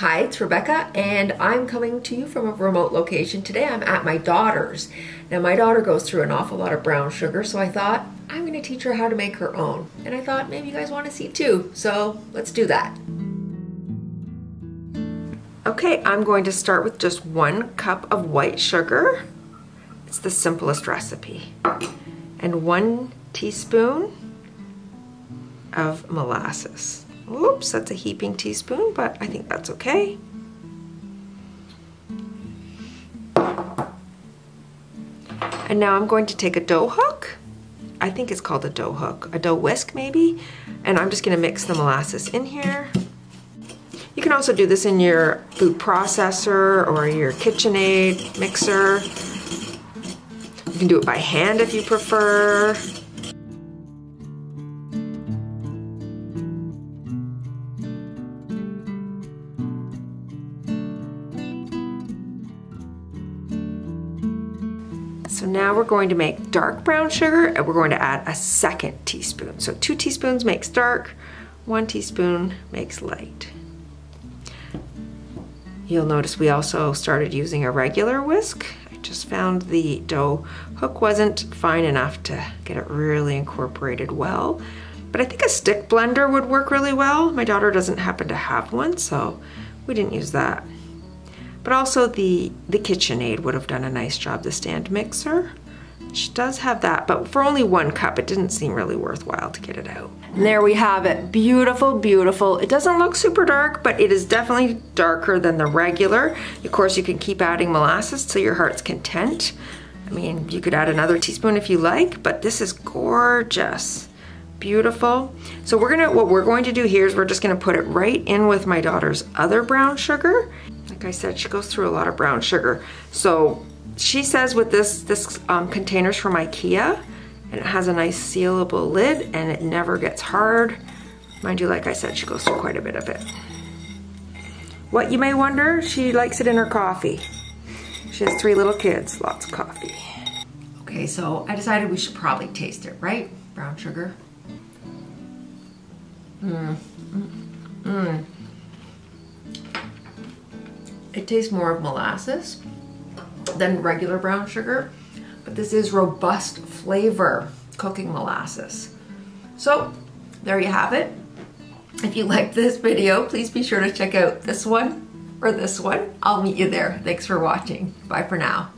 Hi, it's Rebecca, and I'm coming to you from a remote location. Today I'm at my daughter's. Now my daughter goes through an awful lot of brown sugar, so I thought I'm going to teach her how to make her own. And I thought maybe you guys want to see too, so let's do that. Okay, I'm going to start with just 1 cup of white sugar. It's the simplest recipe. And 1 teaspoon of molasses. Oops, that's a heaping teaspoon, but I think that's okay. And now I'm going to take a dough hook. I think it's called a dough hook, a dough whisk maybe. And I'm just gonna mix the molasses in here. You can also do this in your food processor or your KitchenAid mixer. You can do it by hand if you prefer. So now we're going to make dark brown sugar and we're going to add a 2nd teaspoon. So 2 teaspoons makes dark, 1 teaspoon makes light. You'll notice we also started using a regular whisk. I just found the dough hook wasn't fine enough to get it really incorporated well. But I think a stick blender would work really well. My daughter doesn't happen to have one, so we didn't use that. But also the KitchenAid would have done a nice job, the stand mixer. She does have that, but for only 1 cup, it didn't seem really worthwhile to get it out. And there we have it, beautiful, beautiful. It doesn't look super dark, but it is definitely darker than the regular. Of course, you can keep adding molasses to your heart's content. I mean, you could add another teaspoon if you like, but this is gorgeous. Beautiful. So what we're going to do here is we're just gonna put it right in with my daughter's other brown sugar. Like I said, she goes through a lot of brown sugar. So she says with this container's from IKEA, and it has a nice sealable lid and it never gets hard. Mind you, like I said, she goes through quite a bit of it. What you may wonder, she likes it in her coffee. She has 3 little kids, lots of coffee. Okay, so I decided we should probably taste it, right? Brown sugar. It tastes more of molasses than regular brown sugar, but this is robust flavor cooking molasses. So there you have it. If you liked this video, please be sure to check out this one or this one. I'll meet you there. Thanks for watching. Bye for now.